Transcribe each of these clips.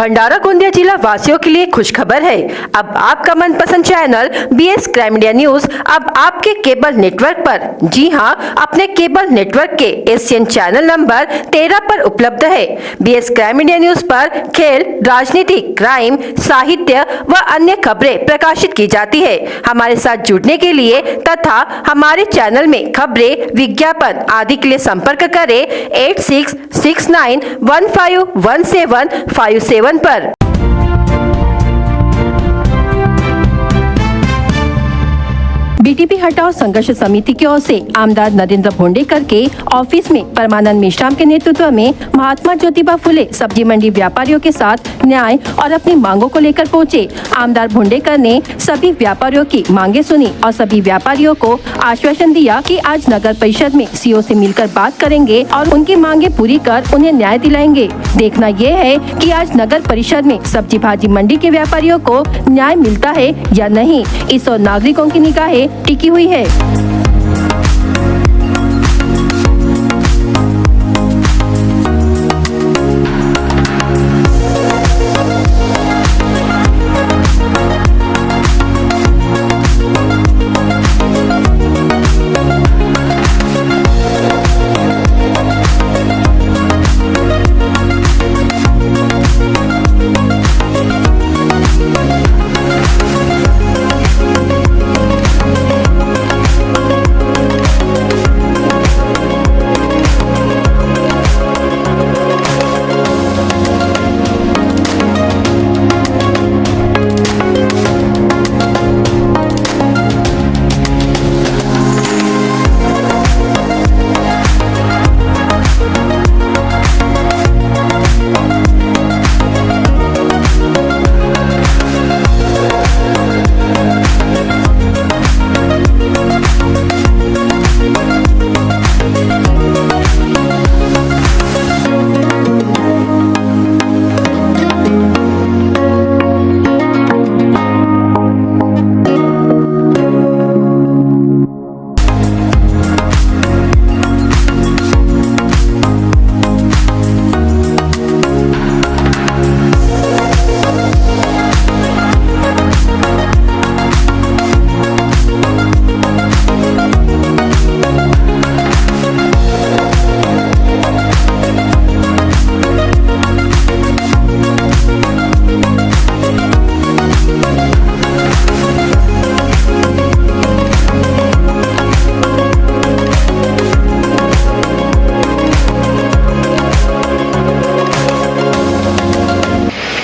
भंडारा गोंदिया जिला वासियों के लिए खुशखबर है। अब आपका मनपसंद channel BS crime India news अब आपके केबल नेटवर्क पर, जी हां, अपने केबल नेटवर्क के एशियन चैनल नंबर 13 पर उपलब्ध है। BS क्राइम इंडिया न्यूज पर खेल, राजनीति, क्राइम, साहित्य व अन्य खबरें प्रकाशित की जाती है। हमारे साथ जुड़ने के लिए तथा हमारे चैनल में खबरें, विज्ञापन आदि के लिए संपर्क करें 8669151757 पर। BTP हटाओ संघर्ष समिति की ओर से आमदार नरेंद्र भोंडेकर के ऑफिस में परमानंद मेश्राम के नेतृत्व में महात्मा ज्योतिबा फुले सब्जी मंडी व्यापारियों के साथ न्याय और अपनी मांगों को लेकर पहुंचे। आमदार भोंडेकर ने सभी व्यापारियों की मांगे सुनी और सभी व्यापारियों को आश्वासन दिया कि आज नगर परिषद में CO से मिलकर बात करेंगे और उनकी मांगे पूरी कर उन्हें न्याय दिलाएंगे। देखना यह है कि आज नगर परिषद में सब्जी भाजी मंडी के व्यापारियों को न्याय मिलता है या नहीं। इस और नागरिकों की निगाहें टिकी हुई है।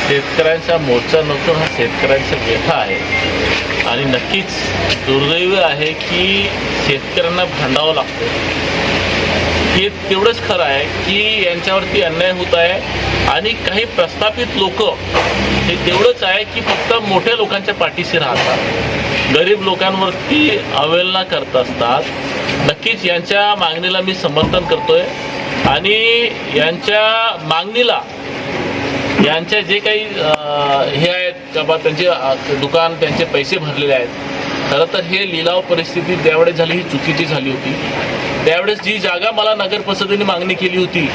शेतकऱ्यांचा मोर्चा नसून हा शेतकऱ्यांचा व्यथा आहे आणि नक्कीच दुर्दैव आहे की शेतकऱ्यांना भांडावं लागतं। हे तेवढंच खरं आहे की यांच्यावरती अन्याय होत आहे आणि काही प्रस्थापित लोक हे तेवढंच आहे की फक्त मोठ्या लोकांच्या पाठीशी राहतात, गरीब लोकांवरती अवहेलना करत असतात। नक्कीच यांच्या मागणीला मी समर्थन करतोय आणि यांच्या मागणीला यांच्या जे काही हे आहेत का बा त्यांचे दुकान त्यांचे पैसे भरलेले आहेत, खरं तर हे लिलाव परिस्थिती त्यावेळेस झाली ही चुकीची झाली होती। त्यावेळेस जी जागा मला नगर परिषदेने मागणी केली होती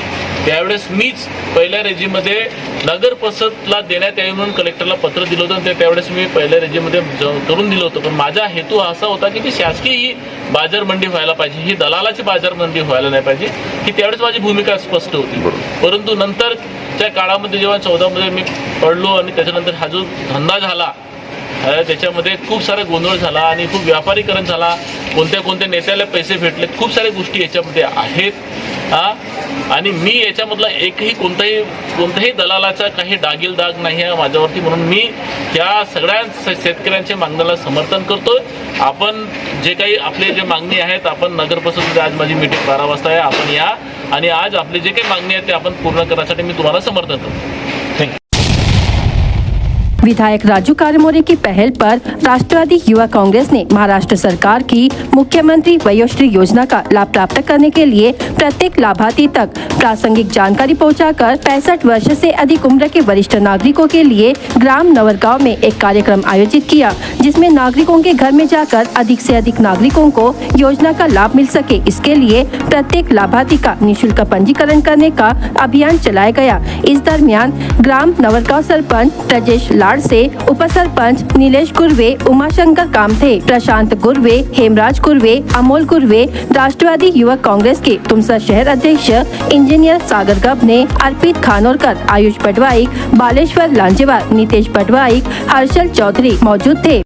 त्यावेळेस मीच पहिल्या रेजीमध्ये नगर परिषदला देण्यात यावी म्हणून कलेक्टरला पत्र दिलं होतं आणि त्यावेळेस मी पहिल्या रेजीमध्ये करून दिलं होतं। पण माझा हेतू असा होता की ती शासकीय ही बाजार मंडी व्हायला पाहिजे, ही दलालाची बाजार मंडी व्हायला नाही पाहिजे, ही त्यावेळेस माझी भूमिका स्पष्ट होती। परंतु नंतरच्या काळामध्ये जेव्हा 14 मध्ये मी पडलो आणि त्याच्यानंतर हा जो धंदा झाला त्याच्यामध्ये खूप सारा गोंधळ झाला आणि खूप व्यापारीकरण झाला, कोणत्या नेत्याला पैसे भेटले, खूप साऱ्या गोष्टी याच्यामध्ये आहेत। आणि मी याच्यामधला कोणताही दलालाचा काही दागील दाग नाही आहे माझ्यावरती, म्हणून मी या सगळ्या शेतकऱ्यांच्या मागणीला समर्थन करतोय। आपण जे काही आपले जे मागणी आहेत, आपण नगर परिषदेमध्ये आज माझी मीटिंग 12 वाजता आहे, आपण या आणि आज आपले जे काही मागणी आहेत ते आपण पूर्ण करण्यासाठी मी तुम्हाला समर्थन करतो। थँक्यू। विधायक राजू कारमोरे की पहल पर राष्ट्रवादी युवा कांग्रेस ने महाराष्ट्र सरकार की मुख्यमंत्री वयोश्री योजना का लाभ प्राप्त करने के लिए प्रत्येक लाभार्थी तक प्रासंगिक जानकारी पहुंचाकर 65 वर्ष से अधिक उम्र के वरिष्ठ नागरिकों के लिए ग्राम नवरगांव में एक कार्यक्रम आयोजित किया, जिसमें नागरिकों के घर में जाकर अधिक से अधिक नागरिकों को योजना का लाभ मिल सके, इसके लिए प्रत्येक लाभार्थी का निःशुल्क पंजीकरण करने का अभियान चलाया गया। इस दरमियान ग्राम नवरगांव सरपंच ब्रजेश लाड से उप सरपंच नीलेश गुर्वे, उमाशंकर कामथे, प्रशांत गुर्वे, हेमराज गुर्वे, अमोल गुर्वे, राष्ट्रवादी युवक कांग्रेस के तुमसर शहर अध्यक्ष इंजीनियर सागर गबने, अर्पित खानोरकर, आयुष पटवाई, बालेश्वर लांजेवार, नितेश पटवाई, हर्षल चौधरी मौजूद थे।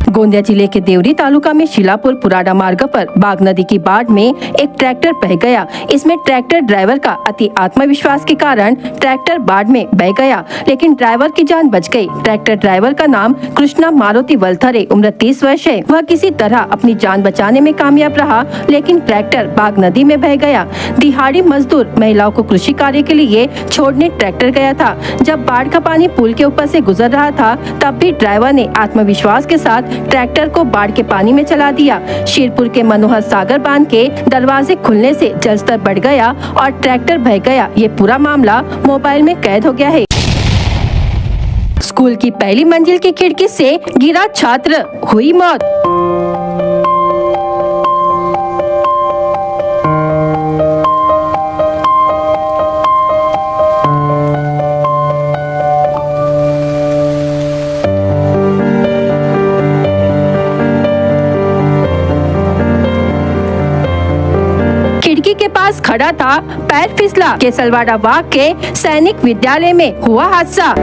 गोंदिया जिले के देवरी तालुका में शिलापुर पुराडा मार्ग पर बाग नदी की बाढ़ में एक ट्रैक्टर बह गया। इसमें ट्रैक्टर ड्राइवर का अति आत्मविश्वास के कारण ट्रैक्टर बाढ़ में बह गया, लेकिन ड्राइवर की जान बच गई। ट्रैक्टर ड्राइवर का नाम कृष्णा मारुति वलथरे, उम्र 30 वर्ष है। वह किसी तरह अपनी जान बचाने में कामयाब रहा, लेकिन ट्रैक्टर बाग नदी में बह गया। दिहाड़ी मजदूर महिलाओं को कृषि कार्य के लिए छोड़ने ट्रैक्टर गया था। जब बाढ़ का पानी पुल के ऊपर से गुजर रहा था, तब भी ड्राइवर ने आत्मविश्वास के साथ ट्रैक्टर को बाढ़ के पानी में चला दिया। शिरपुर के मनोहर सागर बांध के दरवाजे खुलने से जलस्तर बढ़ गया और ट्रैक्टर बह गया। ये पूरा मामला मोबाइल में कैद हो गया है। स्कूल की पहली मंजिल की खिड़की से गिरा छात्र, हुई मौत। खिड़की के पास खड़ा था, पैर फिसला। केसलवाड़ा वाग के सैनिक विद्यालय में हुआ हादसा।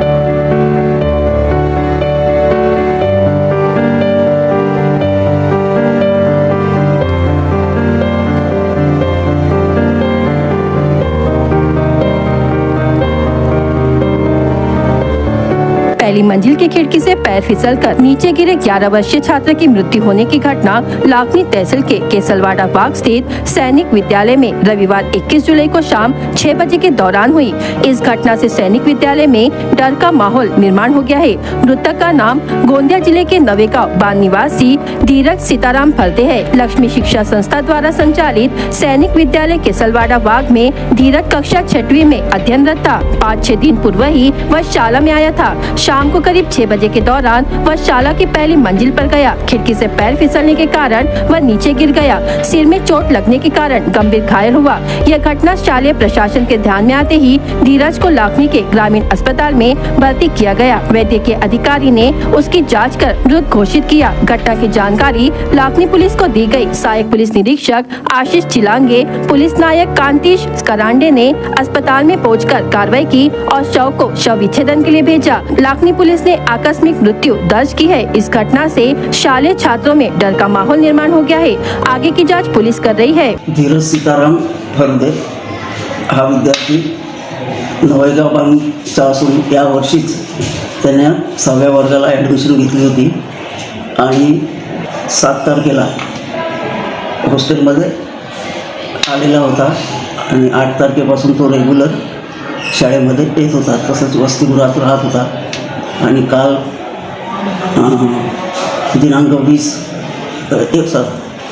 पहली मंजिल की खिड़की से पैर फिसलकर नीचे गिरे 11 वर्षीय छात्र की मृत्यु होने की घटना लाखनी तहसील के केसलवाड़ा बाग स्थित सैनिक विद्यालय में रविवार 21 जुलाई को शाम 6 बजे के दौरान हुई। इस घटना से सैनिक विद्यालय में डर का माहौल निर्माण हो गया है। मृतक का नाम गोंदिया जिले के नवेगांव बांध निवासी धीरज सीताराम फलते है। लक्ष्मी शिक्षा संस्था द्वारा संचालित सैनिक विद्यालय केसलवाड़ा बाग में धीरज कक्षा 6वीं में अध्ययनरत था। 5-6 दिन पूर्व ही वह शाला में आया था। शाम को करीब 6 बजे के दौरान वह शाला की पहली मंजिल पर गया। खिड़की से पैर फिसलने के कारण वह नीचे गिर गया। सिर में चोट लगने के कारण गंभीर घायल हुआ। यह घटना शालेय प्रशासन के ध्यान में आते ही धीरज को लाखनी के ग्रामीण अस्पताल में भर्ती किया गया। वैद्य के अधिकारी ने उसकी जांच कर मृत घोषित किया। घटना की जानकारी लाखनी पुलिस को दी गई। सहायक पुलिस निरीक्षक आशीष चिलांगे, पुलिस नायक कांतीश करांडे ने अस्पताल में पहुंचकर कार्रवाई की और शव को शव विच्छेदन के लिए भेजा। लाखनी पुलिस ने आकस्मिक मृत्यु दर्ज की है। इस घटना से शालेय छात्रों में डर का माहौल निर्माण हो गया है। आगे की जांच पुलिस कर रही है। धीरज सीताराम फलदे हा विद्यार्थी नवेगाव बांधचा असून या वर्षीच त्याने 6व्या वर्गाला ॲडमिशन घेतली होती आणि 7 तारखेला हॉस्टेलमध्ये आलेला होता आणि 8 तारखेपासून तो रेग्युलर शाळेमध्ये येत होता। तसंच वसतिगृहात राहत होता आणि काल दिनांक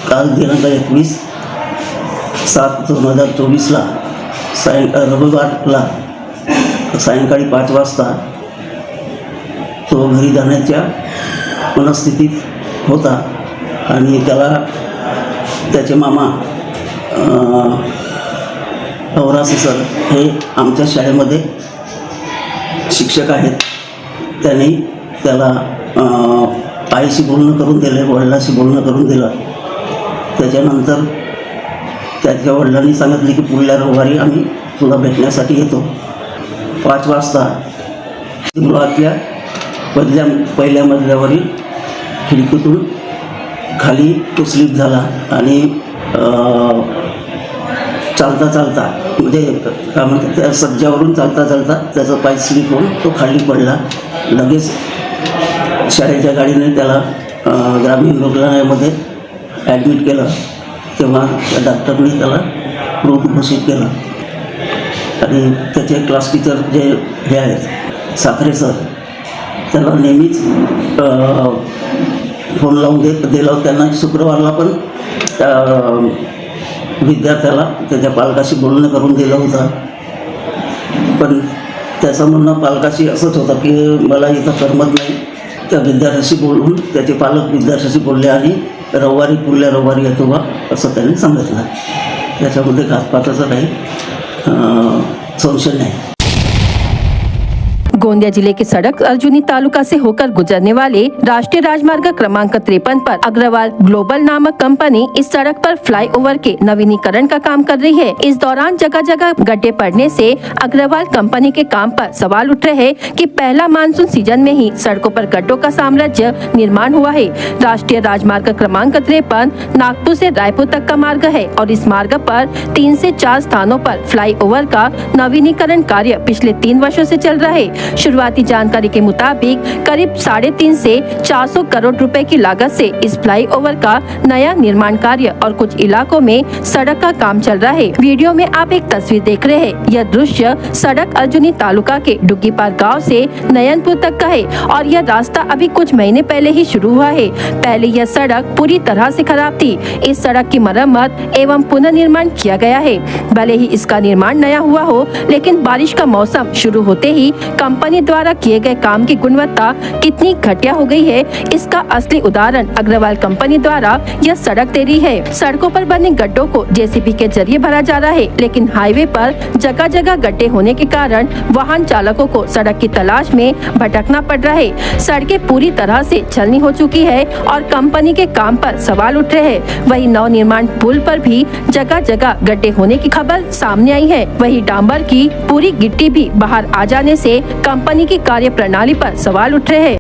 काल दिनांक 21/7/2024ला रविवारला सायंकाळी 5 वाजता तो घरी जाण्याच्या मनस्थितीत होता आणि त्याला त्याचे मामा औरासे सर हे आमच्या शाळेमध्ये शिक्षक आहेत. त्यांनी त्याला आईशी बोलणं करून दिलं, वडिलांशी बोलणं करून दिलं. त्याच्यानंतर त्याच्या वडिलांनी सांगितले की पुढल्या रविवारी आम्ही तुला भेटण्यासाठी येतो. 5 वाजता मुलातल्या पहिल्या मजल्यावरील खिडकीतून खाली तो स्लिप झाला आणि चालता म्हणजे काय म्हणतात त्या सज्जावरून चालता त्याचा पाय स्लिप होऊन तो खाली पडला. लगेच शाळेच्या गाडीने त्याला ग्रामीण रुग्णालयामध्ये ॲडमिट केलं. तेव्हा त्या डॉक्टरने त्याला मृत घोषित केलं आणि त्याचे क्लास टीचर जे हे आहेत साखरे सर, त्याला नेहमीच फोन लावून दिला. त्यांना शुक्रवारला पण विद्यार्थ्याला त्याच्या पालकाशी बोलणं करून दिलं होतं. पण त्याचं म्हणणं पालकाशी असंच होतं की मला इथं करमत नाही. त्या विद्यार्थ्याशी बोलून त्याचे पालक विद्यार्थ्याशी बोलले आणि पुढल्या रविवारी येतो बा असं त्यांनी सांगितलं. त्याच्यामध्ये घातपाताचा काही संशय नाही. गोंदिया जिले के सड़क अर्जुनी तालुका से होकर गुजरने वाले राष्ट्रीय राजमार्ग क्रमांक 53 पर अग्रवाल ग्लोबल नामक कंपनी इस सड़क पर फ्लाईओवर के नवीनीकरण का काम कर रही है. इस दौरान जगह जगह गड्ढे पड़ने से अग्रवाल कंपनी के काम पर सवाल उठ रहे हैं कि पहला मानसून सीजन में ही सड़कों पर गड्ढों का साम्राज्य निर्माण हुआ है. राष्ट्रीय राजमार्ग क्रमांक 53 नागपुर से रायपुर तक का मार्ग है और इस मार्ग पर 3 से 4 स्थानों पर फ्लाईओवर का नवीनीकरण कार्य पिछले 3 वर्षों से चल रहा है. शुरुआती जानकारी के मुताबिक करीब 3.5 से 400 करोड़ रुपए की लागत से इस फ्लाईओवर का नया निर्माण कार्य और कुछ इलाकों में सड़क का काम चल रहा है. वीडियो में आप एक तस्वीर देख रहे हैं. यह दृश्य सड़क अर्जुनी तालुका के डुग्गीपार गांव से नयनपुर तक का है और यह रास्ता अभी कुछ महीने पहले ही शुरू हुआ है. पहले यह सड़क पूरी तरह से खराब थी. इस सड़क की मरम्मत एवं पुनर्निर्माण किया गया है. भले ही इसका निर्माण नया हुआ हो, लेकिन बारिश का मौसम शुरू होते ही कंपनी द्वारा किए गए काम की गुणवत्ता कितनी घटिया हो गई है, इसका असली उदाहरण अग्रवाल कंपनी द्वारा यह सड़क दे रही है. सड़कों पर बने गड्ढों को जेसीबी के जरिए भरा जा रहा है, लेकिन हाईवे पर जगह जगह गड्ढे होने के कारण वाहन चालकों को सड़क की तलाश में भटकना पड़ रहा है. सड़कें पूरी तरह से छलनी हो चुकी है और कंपनी के काम पर सवाल उठ रहे हैं. वही नवनिर्माण पुल पर भी जगह जगह गड्ढे होने की खबर सामने आई है. वही डांबर की पूरी गिट्टी भी बाहर आ जाने से कंपनी की कार्य प्रणाली पर सवाल उठ रहे हैं.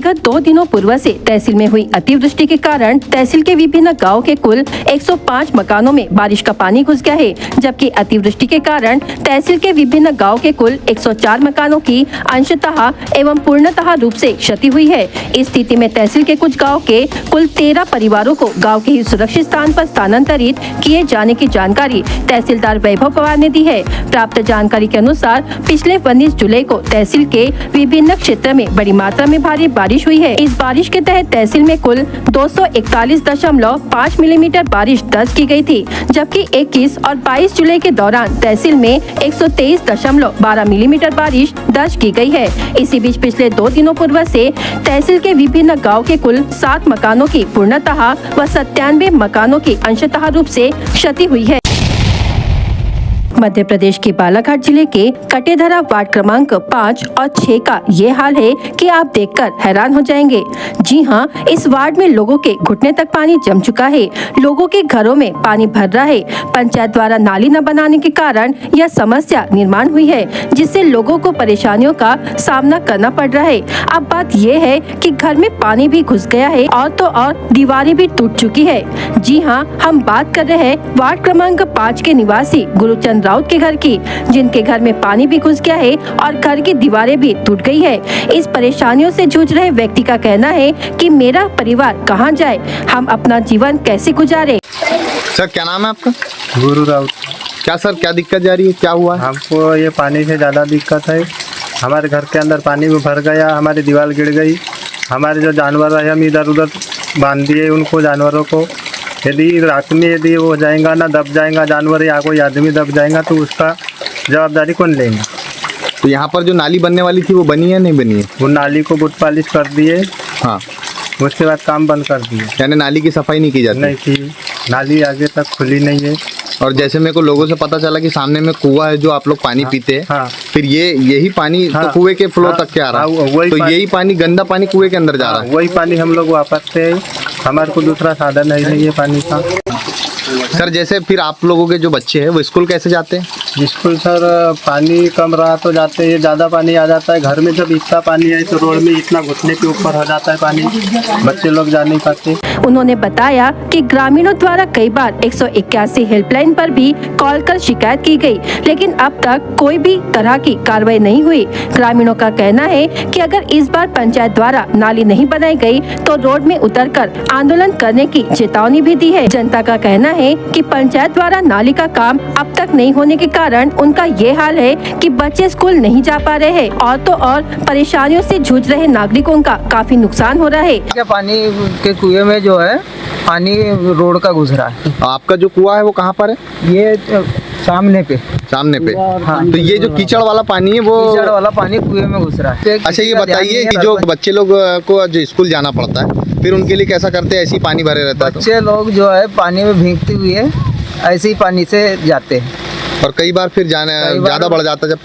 विगत 2 दिनों पूर्व से तहसील में हुई अतिवृष्टि के कारण तहसील के विभिन्न गाँव के कुल 105 मकानों में बारिश का पानी घुस गया है, जबकि अतिवृष्टि के कारण तहसील के विभिन्न गाँव के कुल 104 मकानों की अंशतः एवं पूर्णतः रूप से क्षति हुई है। इस स्थिति में तहसील के कुछ गाँव के कुल 13 परिवारों को गाँव के ही सुरक्षित स्थान पर स्थानांतरित किए जाने की जानकारी तहसीलदार वैभव पवार ने दी है। प्राप्त जानकारी के अनुसार पिछले 19 जुलाई को तहसील के विभिन्न क्षेत्र में बड़ी मात्रा में भारी बारिश हुई है। इस बारिश के तहत तहसील में कुल 241.5 मिलीमीटर बारिश दर्ज की गई थी, जबकि 21 और 22 जुलाई के दौरान तहसील में 123.12 मिलीमीटर बारिश दर्ज की गई है। इसी बीच पिछले 2 दिनों पूर्व से तहसील के विभिन्न गाँव के कुल 7 मकानों की पूर्णतः व 97 मकानों की अंशतः रूप से क्षति हुई है। मध्य प्रदेश के बालाघाट जिले के कटेधरा वार्ड क्रमांक 5 और 6 का ये हाल है कि आप देखकर हैरान हो जाएंगे। जी हां, इस वार्ड में लोगों के घुटने तक पानी जम चुका है। लोगों के घरों में पानी भर रहा है। पंचायत द्वारा नाली न बनाने के कारण यह समस्या निर्माण हुई है, जिससे लोगों को परेशानियों का सामना करना पड़ रहा है। अब बात ये है कि घर में पानी भी घुस गया है और तो और दीवारें भी टूट चुकी है। जी हाँ, हम बात कर रहे हैं वार्ड क्रमांक 5 के निवासी गुरुचंद राउत के घर की, जिनके घर में पानी भी घुस गया है और घर की दीवारें भी टूट गई है। इस परेशानियों से जूझ रहे व्यक्ति का कहना है कि मेरा परिवार कहां जाए, हम अपना जीवन कैसे गुजारे। सर क्या नाम है आपका? गुरु राउत। क्या सर, क्या दिक्कत जा रही है, क्या हुआ है? हमको ये पानी से ज़्यादा दिक्कत है। हमारे घर के अंदर पानी भी भर गया, हमारी दीवार गिर गई। हमारे जो जानवर है हम इधर उधर बांध दिए उनको, जानवरों को। यदि रात में यदि वो हो जाएगा ना, दब जाएगा जानवर या कोई आदमी दब जाएगा तो उसका जवाबदारी कौन लेंगे? तो यहाँ पर जो नाली बनने वाली थी वो बनी है नहीं बनी है? वो नाली को बुट पालिश कर दिए, हाँ, उसके बाद काम बंद कर दिए। यानी नाली की सफाई नहीं की जाती? नहीं की, नाली आगे तक खुली नहीं है। और जैसे मेरे को लोगों से पता चला कि सामने में कुआं है जो आप लोग पानी पीते हैं, हाँ। फिर यही पानी तो कुएं के फ्लो तक के आ रहा है, तो यही पानी गंदा पानी कुएं के अंदर जा रहा है? वही पानी हम लोग वापरते हैं, हमारे को दूसरा साधन है नहीं है पानी का। सर जैसे फिर आप लोगों के जो बच्चे हैं वो स्कूल कैसे जाते हैं? स्कूल सर पानी कम रहा तो जाते हैं, ज़्यादा पानी आ जाता है घर में। जब इतना पानी है तो रोड में इतना घुटने के ऊपर हो जाता है पानी, बच्चे लोग जा नहीं पाते। उन्होंने बताया कि ग्रामीणों द्वारा कई बार 181 हेल्पलाइन पर भी कॉल कर शिकायत की गई, लेकिन अब तक कोई भी तरह की कार्रवाई नहीं हुई। ग्रामीणों का कहना है कि अगर इस बार पंचायत द्वारा नाली नहीं बनाई गई तो रोड में उतरकर आंदोलन करने की चेतावनी भी दी है। जनता का कहना है कि पंचायत द्वारा नाली का काम अब तक नहीं होने के कारण उनका ये हाल है कि बच्चे स्कूल नहीं जा पा रहे हैं और तो और परेशानियों से जूझ रहे नागरिकों का काफी नुकसान हो रहा है। पानी के कुएं में जो है पानी रोड का घुस रहा है। आपका जो कुआं है वो कहाँ पर है? ये सामने पे हाँ, तो ये जो कीचड़ वाला पानी है वो कीचड़ वाला पानी कुएं में घुस रहा है। अच्छा ये बताइए कि जो बच्चे लोग को जो स्कूल जाना पड़ता है फिर उनके लिए कैसा करते हैं? ऐसे ही पानी भरे रहता है तो? बच्चे लोग जो है पानी में भीगते हुए ऐसे ही पानी से जाते हैं और कई बार फिर ज़्यादा बढ़ जाता है। जब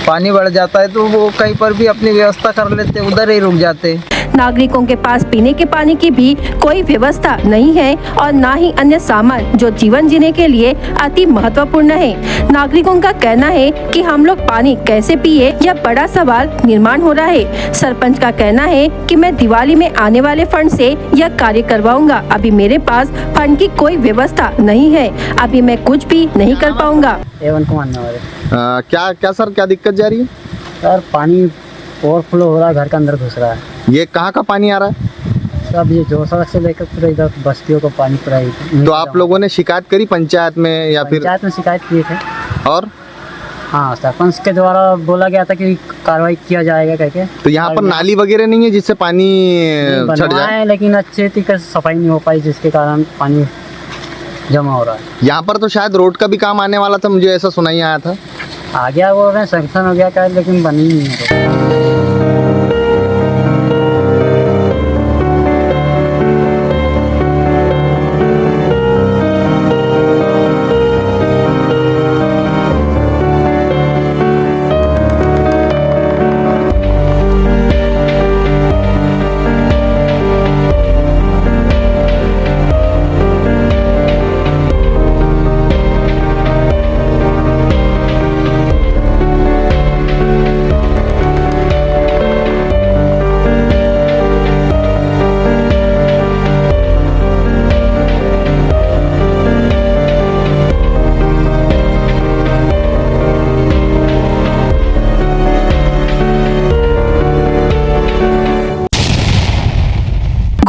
पानी बढ़ जाता है तो वो कहीं पर भी अपनी व्यवस्था कर लेते, उधर ही रुक जाते। नागरिकों के पास पीने के पानी की भी कोई व्यवस्था नहीं है और न ही अन्य सामान जो जीवन जीने के लिए अति महत्वपूर्ण है। नागरिकों का कहना है कि हम लोग पानी कैसे पिए, यह बड़ा सवाल निर्माण हो रहा है। सरपंच का कहना है कि मैं दिवाली में आने वाले फंड से यह कार्य करवाऊंगा। अभी मेरे पास फंड की कोई व्यवस्था नहीं है, अभी मैं कुछ भी नहीं कर पाऊंगा। क्या सर, क्या दिक्कत जा रही है? सर पानी ओवरफ्लो हो रहा है, घर के अंदर घुस रहा है। ये कहाँ का पानी आ रहा है? सब ये जो सड़क से लेकर पूरे इधर बस्तियों को पानी पूरा। तो आप लोगों ने शिकायत करी पंचायत में या फिर? पंचायत में शिकायत किए थे और हाँ, सरपंच के द्वारा बोला गया था कि कार्रवाई किया जाएगा कहके। तो यहाँ पर नाली वगैरह नहीं है जिससे पानी छट जाए? लेकिन अच्छे तरीके से सफाई नहीं हो पाई, जिसके कारण पानी जमा हो रहा है। यहाँ पर तो शायद रोड का भी काम आने वाला था, मुझे ऐसा सुनाई आया था। आ गया बोल रहे हैं, सैंक्शन हो गया क्या, लेकिन बनी नहीं है।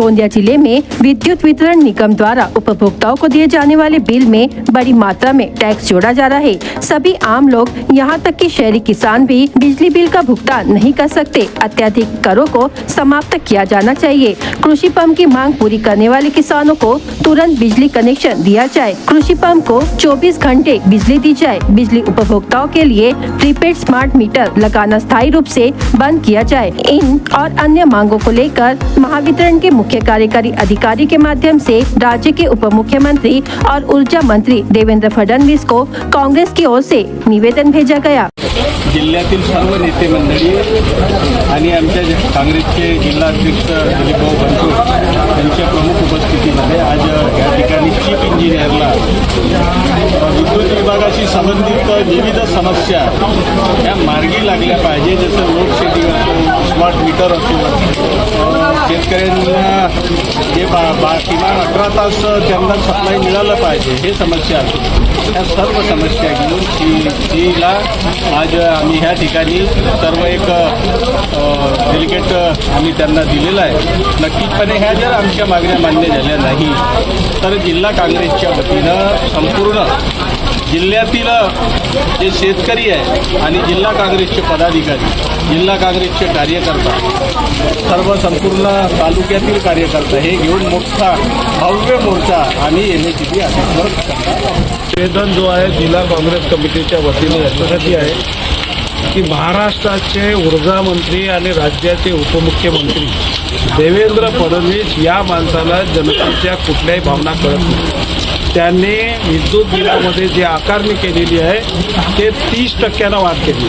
गोंदिया जिले में विद्युत वितरण निगम द्वारा उपभोक्ताओं को दिए जाने वाले बिल में बड़ी मात्रा में टैक्स जोड़ा जा रहा है। सभी आम लोग यहाँ तक कि शहरी किसान भी बिजली बिल का भुगतान नहीं कर सकते। अत्यधिक करों को समाप्त किया जाना चाहिए। कृषि पंप की मांग पूरी करने वाले किसानों को तुरंत बिजली कनेक्शन दिया जाए। कृषि पंप को 24 घंटे बिजली दी जाए। बिजली उपभोक्ताओं के लिए प्रीपेड स्मार्ट मीटर लगाना स्थायी रूप से बंद किया जाए। इन और अन्य मांगों को लेकर महावितरण के मुख्य कार्यकारी अधिकारी के माध्यम से राज्य के उप मुख्यमंत्री और ऊर्जा मंत्री देवेंद्र फडणवीस को कांग्रेस की ओर से निवेदन भेजा गया। जिल्ह्यातील सर्व नेते मंडळी आणि आमच्या काँग्रेसचे जिल्हाध्यक्ष दिलीपभाऊ बनसोड यांच्या प्रमुख उपस्थितीमध्ये आज या ठिकाणी चीफ इंजिनियरला विद्युत विभागाशी संबंधित विविध समस्या या मार्गी लागल्या पाहिजे, जसं लोडशेडिंग असो, स्मार्ट मीटर असो, शेतकऱ्यांना जे किमान 18 तास त्यांना सप्लाय मिळालं पाहिजे हे समस्या असो, या सर्व समस्या घेऊन सीला आज आम्ही ह्या ठिकाणी सर्व एक डेलिगेट आम्ही त्यांना दिलेला आहे। नक्कीचपणे ह्या जर आमच्या मागण्या मान्य झाल्या नाही तर जिल्हा काँग्रेसच्या वतीनं संपूर्ण जिल्ह्यातील जे शेतकरी आहे आणि जिल्हा काँग्रेसचे पदाधिकारी, जिल्हा काँग्रेसचे कार्यकर्ता, सर्व संपूर्ण तालुक्यातील कार्यकर्ता हे घेऊन मोठा भव्य मोर्चा आम्ही NACP ऑफिसवर निवेदन जो आहे जिल्हा काँग्रेस कमिटीच्या वतीने याच्यासाठी आहे की महाराष्ट्राचे ऊर्जा मंत्री आणि राज्याचे उपमुख्यमंत्री देवेंद्र फडणवीस या माणसाला जनतेच्या कुठल्याही भावना कळत नाही। त्यांनी विद्युत बिलामध्ये जी आकारणी केलेली आहे ते 30% वाढ केली।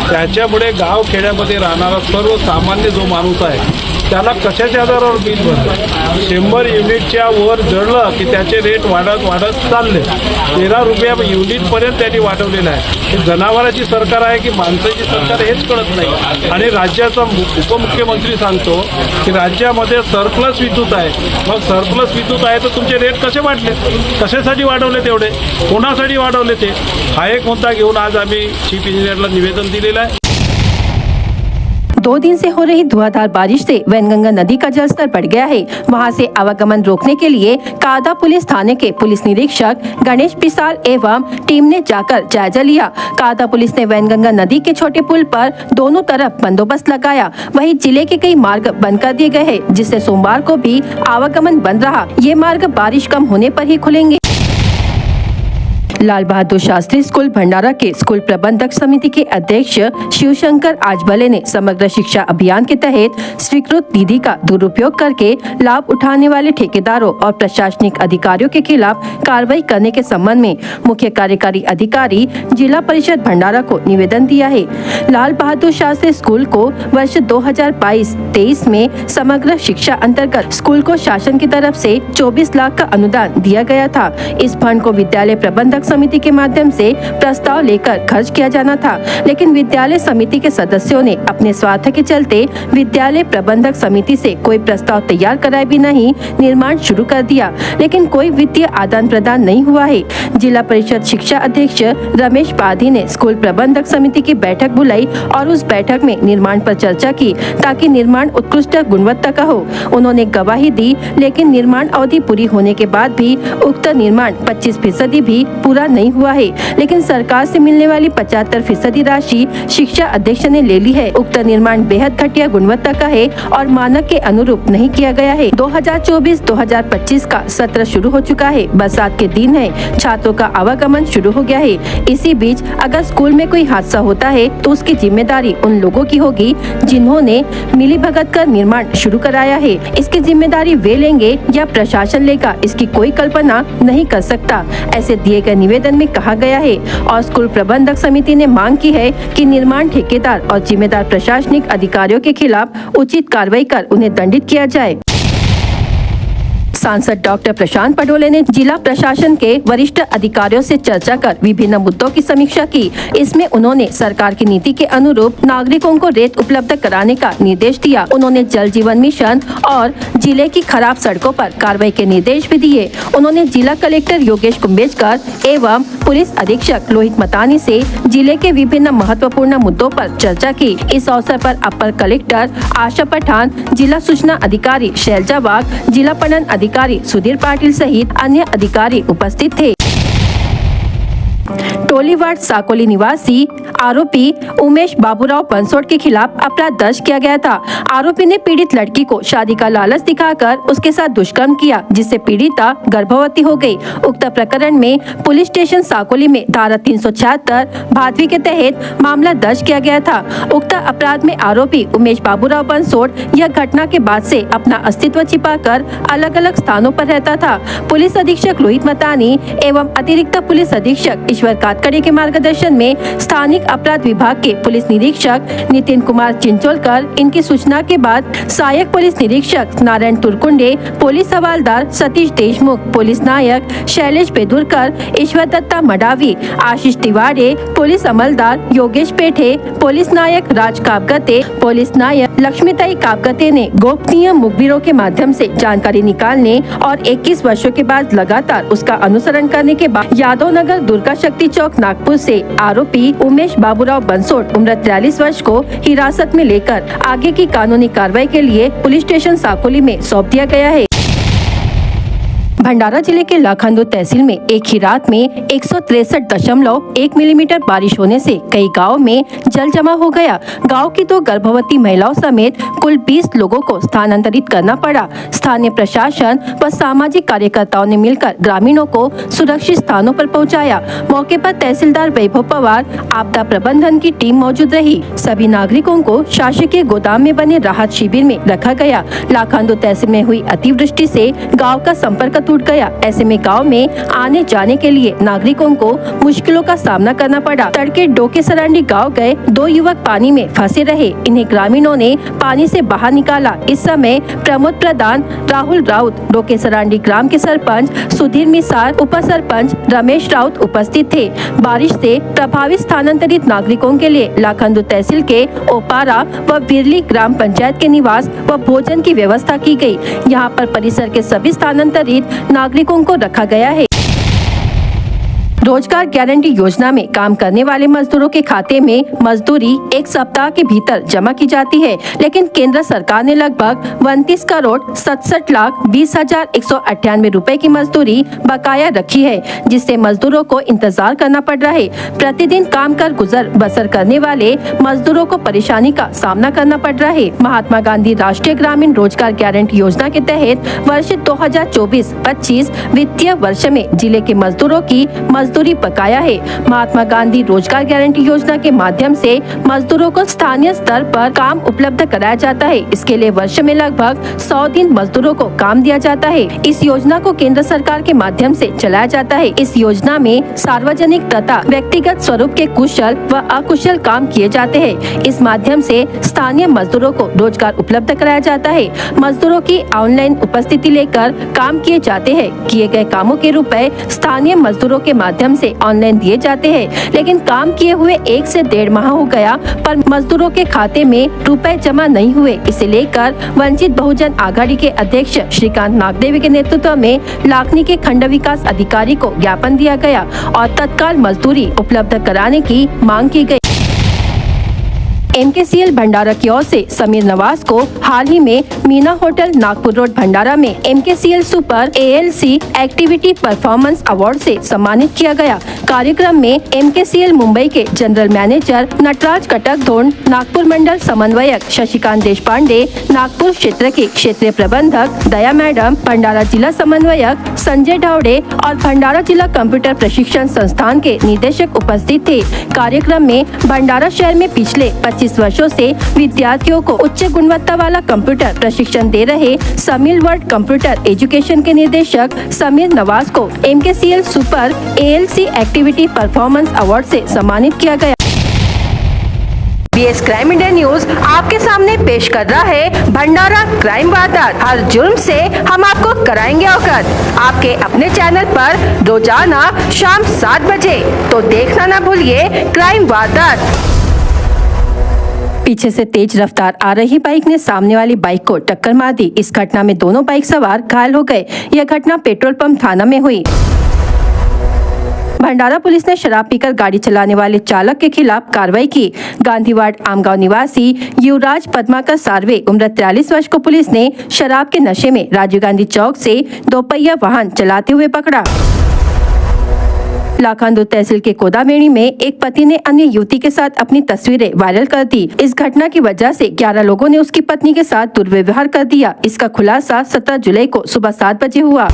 त्याच्यामुळे गाव खेड्यामध्ये राहणारा सर्वसामान्य जो माणूस आहे त्याला कशाच्या आधारावर बिल भरतं। 100 युनिटच्या वर जळलं की त्याचे रेट वाढत चालले। 13 रुपया युनिटपर्यंत त्यांनी वाढवलेलं आहे। हे जनावराची सरकार आहे की माणसाची सरकार हेच कळत नाही। आणि राज्याचा उपमुख्यमंत्री सांगतो की राज्यामध्ये सरप्लस विद्युत आहे। मग सरप्लस विद्युत आहे तर तुमचे रेट कसे वाढले, कशासाठी वाढवले, तेवढे कोणासाठी वाढवले ते हा एक मुद्दा घेऊन आज आम्ही चीफ इंजिनियरला निवेदन दिलेलं आहे। 2 दिन से हो रही धुआंधार बारिश से वैनगंगा नदी का जलस्तर बढ़ गया है। वहां से आवागमन रोकने के लिए कादा पुलिस थाने के पुलिस निरीक्षक गणेश पिसाल एवं टीम ने जाकर जायजा लिया। कादा पुलिस ने वैनगंगा नदी के छोटे पुल पर दोनों तरफ बंदोबस्त लगाया। वहीं जिले के कई मार्ग बंद कर दिए गए हैं, जिससे सोमवार को भी आवागमन बंद रहा। ये मार्ग बारिश कम होने पर ही खुलेंगे। लाल बहादुर शास्त्री स्कूल भंडारा के स्कूल प्रबंधक समिति के अध्यक्ष शिवशंकर आजबले ने समग्र शिक्षा अभियान के तहत स्वीकृत निधि का दुरुपयोग करके लाभ उठाने वाले ठेकेदारों और प्रशासनिक अधिकारियों के खिलाफ कार्रवाई करने के संबंध में मुख्य कार्यकारी अधिकारी जिला परिषद भंडारा को निवेदन दिया है। लाल बहादुर शास्त्री स्कूल को वर्ष 2022-23 में समग्र शिक्षा अंतर्गत स्कूल को शासन की तरफ से 24 लाख का अनुदान दिया गया था। इस फंड को विद्यालय प्रबंधक समिति के माध्यम से प्रस्ताव लेकर खर्च किया जाना था, लेकिन विद्यालय समिति के सदस्यों ने अपने स्वार्थ के चलते विद्यालय प्रबंधक समिति से कोई प्रस्ताव तैयार कराए बिना ही निर्माण शुरू कर दिया, लेकिन कोई वित्तीय आदान प्रदान नहीं हुआ है। जिला परिषद शिक्षा अध्यक्ष रमेश पाधी ने स्कूल प्रबंधक समिति की बैठक बुलाई और उस बैठक में निर्माण पर चर्चा की ताकि निर्माण उत्कृष्ट गुणवत्ता का हो। उन्होंने गवाही दी, लेकिन निर्माण अवधि पूरी होने के बाद भी उक्त निर्माण 25% भी पूरा नहीं हुआ है, लेकिन सरकार से मिलने वाली 75% राशि शिक्षा अध्यक्ष ने ले ली है। उक्त निर्माण बेहद घटिया गुणवत्ता का है और मानक के अनुरूप नहीं किया गया है। 2024-2025 का सत्र शुरू हो चुका है। बरसात के दिन है, छात्रों का आवागमन शुरू हो गया है। इसी बीच अगर स्कूल में कोई हादसा होता है तो उसकी जिम्मेदारी उन लोगों की होगी जिन्होंने मिलीभगत कर निर्माण शुरू कराया है। इसकी जिम्मेदारी वे लेंगे या प्रशासन लेगा, इसकी कोई कल्पना नहीं कर सकता, ऐसे दिए गए निवेदन में कहा गया है। और स्कूल प्रबंधक समिति ने मांग की है कि निर्माण ठेकेदार और जिम्मेदार प्रशासनिक अधिकारियों के खिलाफ उचित कार्रवाई कर उन्हें दंडित किया जाए। सांसद डॉक्टर प्रशांत पडोले ने जिला प्रशासन के वरिष्ठ अधिकारियों से चर्चा कर विभिन्न मुद्दों की समीक्षा की। इसमें उन्होंने सरकार की नीति के अनुरूप नागरिकों को रेत उपलब्ध कराने का निर्देश दिया। उन्होंने जल जीवन मिशन और जिले की खराब सड़कों पर कार्रवाई के निर्देश भी दिए। उन्होंने जिला कलेक्टर योगेश कुंभेजकर एवं पुलिस अधीक्षक लोहित मतानी से जिले के विभिन्न महत्वपूर्ण मुद्दों पर चर्चा की। इस अवसर पर अपर कलेक्टर आशा पठान, जिला सूचना अधिकारी शैलजा वाघ, जिला पणन अधिकारी सुधीर पाटिल सहित अन्य अधिकारी उपस्थित थे। टोलीवाड़ साकोली निवासी आरोपी उमेश बाबूराव बंसोड़ के खिलाफ अपराध दर्ज किया गया था। आरोपी ने पीड़ित लड़की को शादी का लालच दिखाकर उसके साथ दुष्कर्म किया, जिससे पीड़िता गर्भवती हो गई। उक्त प्रकरण में पुलिस स्टेशन साकोली में धारा 376 भादवी के तहत मामला दर्ज किया गया था। उक्त अपराध में आरोपी उमेश बाबूराव बंसोड़ यह घटना के बाद से अपना अस्तित्व छिपाकर अलग अलग स्थानों पर रहता था। पुलिस अधीक्षक लोहित मतानी एवं अतिरिक्त पुलिस अधीक्षक ईश्वर कातकड़े के मार्गदर्शन में स्थानिक अपराध विभाग के पुलिस निरीक्षक नितिन कुमार चिंचोलकर इनकी सूचना के बाद सहायक पुलिस निरीक्षक नारायण तुरकुंडे, पुलिस हवालदार सतीश देशमुख, पुलिस नायक शैलेश बेदुरकर, ईश्वर दत्ता मडावी, आशीष तिवारी, पुलिस अमलदार योगेश पेठे, पुलिस नायक राज कापगते, पुलिस नायक लक्ष्मीताई कापगते ने गोपनीय मुखबिरों के माध्यम से जानकारी निकालने और 21 वर्षों के बाद लगातार उसका अनुसरण करने के बाद यादव नगर दुर्गा शक्ति चौक नागपुर से आरोपी उमेश बाबूराव बंसोड़ उम्र 43 वर्ष को हिरासत में लेकर आगे की कानूनी कार्रवाई के लिए पुलिस स्टेशन साकोली में सौंप दिया गया है। भंडारा जिले के लाखंदू तहसील में एक ही रात में 163.1 मिलीमीटर बारिश होने से कई गांव में जल जमा हो गया। गांव की 2 गर्भवती महिलाओं समेत कुल 20 लोगों को स्थानांतरित करना पड़ा। स्थानीय प्रशासन व सामाजिक कार्यकर्ताओं ने मिलकर ग्रामीणों को सुरक्षित स्थानों पर पहुंचाया। मौके पर तहसीलदार वैभव पवार, आपदा प्रबंधन की टीम मौजूद रही। सभी नागरिकों को शासकीय गोदाम में बने राहत शिविर में रखा गया। लाखंदू तहसील में हुई अतिवृष्टि से गाँव का संपर्क टूट गया। ऐसे में गांव में आने जाने के लिए नागरिकों को मुश्किलों का सामना करना पड़ा। तड़के डोके सरांडी गांव गए 2 युवक पानी में फंसे रहे। इन्हें ग्रामीणों ने पानी से बाहर निकाला। इस समय प्रमोद प्रधान, राहुल राउत, डोके सरांडी ग्राम के सरपंच सुधीर मिसार, उप सरपंच रमेश राउत उपस्थित थे। बारिश से प्रभावित स्थानांतरित नागरिकों के लिए लाखंदू तहसील के ओपारा व बिरली ग्राम पंचायत के निवास व भोजन की व्यवस्था की गई। यहाँ पर परिसर के सभी स्थानांतरित नागरिकों को रखा गया है। रोजगार गारंटी योजना में काम करने वाले मजदूरों के खाते में मजदूरी 1 सप्ताह के भीतर जमा की जाती है, लेकिन केंद्र सरकार ने लगभग 29 करोड़ 67,20,198 रुपए की मजदूरी बकाया रखी है, जिससे मजदूरों को इंतजार करना पड़ रहा है। प्रतिदिन काम कर गुजर बसर करने वाले मजदूरों को परेशानी का सामना करना पड़ रहा है। महात्मा गांधी राष्ट्रीय ग्रामीण रोजगार गारंटी योजना के तहत वर्ष 2024-25 वित्तीय वर्ष में जिले के मजदूरों की मजदूरी बकाया है। महात्मा गांधी रोजगार गारंटी योजना के माध्यम से मजदूरों को स्थानीय स्तर पर काम उपलब्ध कराया जाता है। इसके लिए वर्ष में लगभग 100 दिन मजदूरों को काम दिया जाता है। इस योजना को केंद्र सरकार के माध्यम से चलाया जाता है। इस योजना में सार्वजनिक तथा व्यक्तिगत स्वरूप के कुशल व अकुशल काम किए जाते हैं। इस माध्यम से स्थानीय मजदूरों को रोजगार उपलब्ध कराया जाता है। मजदूरों की ऑनलाइन उपस्थिति लेकर काम किए जाते हैं। किए गए कामों के रुपए स्थानीय मजदूरों के माध्यम से ऑनलाइन दिए जाते हैं, लेकिन काम किए हुए 1 से 1.5 माह हो गया पर मजदूरों के खाते में रुपए जमा नहीं हुए। इसे लेकर वंचित बहुजन आघाड़ी के अध्यक्ष श्रीकांत नागदेवी के नेतृत्व में लाखनी के खंड विकास अधिकारी को ज्ञापन दिया गया और तत्काल मजदूरी उपलब्ध कराने की मांग की गई। MKCL भंडारा की ओर से समीर नवाज को हाल ही में मीना होटल नागपुर रोड भंडारा में MKCL super ALC activity performance award से सम्मानित किया गया। कार्यक्रम में MKCL मुंबई के जनरल मैनेजर नटराज कटकधोंड, नागपुर मंडल समन्वयक शशिकांत देशपांडे, नागपुर क्षेत्र के क्षेत्रीय प्रबंधक दया मैडम, भंडारा जिला समन्वयक संजय ढावड़े और भंडारा जिला कंप्यूटर प्रशिक्षण संस्थान के निदेशक उपस्थित थे। कार्यक्रम में भंडारा शहर में पिछले 25 वर्षों से विद्यार्थियों को उच्च गुणवत्ता वाला कंप्यूटर प्रशिक्षण दे रहे समील वर्ल्ड कंप्यूटर एजुकेशन के निदेशक समीर नवाज को MKCL super ALC activity performance award से सम्मानित किया गया। बीएस क्राइम इंडिया न्यूज आपके सामने पेश कर रहा है भंडारा क्राइम वारदात। हर जुर्म से हम आपको कराएंगे अवगत। आपके अपने चैनल पर रोजाना शाम 7 बजे, तो देखना ना भूलिए क्राइम वारदात। पीछे से तेज रफ्तार आ रही बाइक ने सामने वाली बाइक को टक्कर मार दी। इस घटना में दोनों बाइक सवार घायल हो गए। यह घटना पेट्रोल पंप थाना में हुई। भंडारा पुलिस ने शराब पीकर गाड़ी चलाने वाले चालक के खिलाफ कार्रवाई की। गांधीवाड़ आमगांव निवासी युवराज पद्माकर सार्वे उम्र 43 वर्ष को पुलिस ने शराब के नशे में राजीव गांधी चौक से दोपहिया वाहन चलाते हुए पकड़ा। लाखांदूर तहसील के कोदामेड़ी में एक पति ने अन्य युवती के साथ अपनी तस्वीरें वायरल कर दी। इस घटना की वजह से 11 लोगों ने उसकी पत्नी के साथ दुर्व्यवहार कर दिया। इसका खुलासा 17 जुलाई को सुबह 7 बजे हुआ।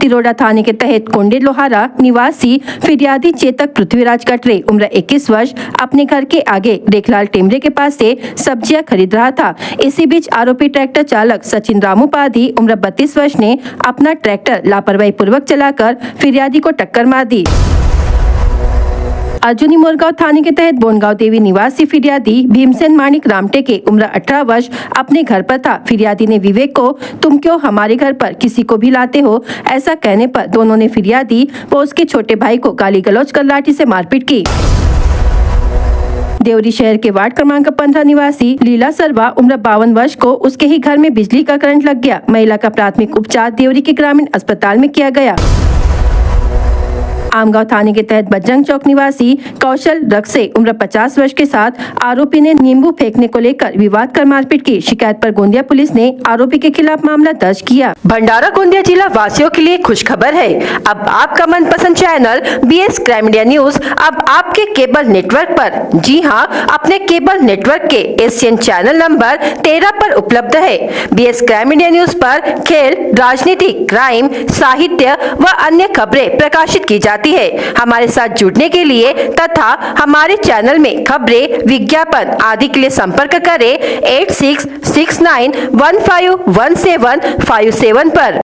तिरोडा थाने के तहत कोंडे लोहारा निवासी फिरियादी चेतक पृथ्वीराज कटरे उम्र 21 वर्ष अपने घर के आगे रेखलाल टेमरे के पास से सब्जियां खरीद रहा था। इसी बीच आरोपी ट्रैक्टर चालक सचिन रामूपाधी उम्र 32 वर्ष ने अपना ट्रैक्टर लापरवाही पूर्वक चलाकर फिरियादी को टक्कर मार दी। अर्जुनी मोरगांव थाने के तहत बोनगांव देवी निवासी फिरियादी भीमसेन माणिक रामटेके उम्र 18 वर्ष अपने घर पर था। फिरियादी ने विवेक को तुम क्यों हमारे घर पर किसी को भी लाते हो, ऐसा कहने पर दोनों ने फिरियादी व उसके छोटे भाई को गाली गलौज कर लाठी से मारपीट की। देवरी शहर के वार्ड क्रमांक 15 निवासी लीला सरवा उम्र 52 वर्ष को उसके ही घर में बिजली का करंट लग गया। महिला का प्राथमिक उपचार देवरी के ग्रामीण अस्पताल में किया गया। आमगांव थाने के तहत बजरंग चौक निवासी कौशल रक्से उम्र 50 वर्ष के साथ आरोपी ने नींबू फेंकने को लेकर विवाद कर मारपीट की। शिकायत पर गोंदिया पुलिस ने आरोपी के खिलाफ मामला दर्ज किया। भंडारा गोंदिया जिला वासियों के लिए खुश खबर है। अब आपका मनपसंद channel BS crime India news अब आपके केबल नेटवर्क पर, जी हां, अपने केबल नेटवर्क के एशियन चैनल नंबर 13 पर उपलब्ध है। बीएस क्राइम इंडिया न्यूज पर खेल, राजनीति, क्राइम, साहित्य व अन्य खबरें प्रकाशित की जाती है। हमारे साथ जुड़ने के लिए तथा हमारे चैनल में खबरें, विज्ञापन आदि के लिए संपर्क करें 8669151757 पर।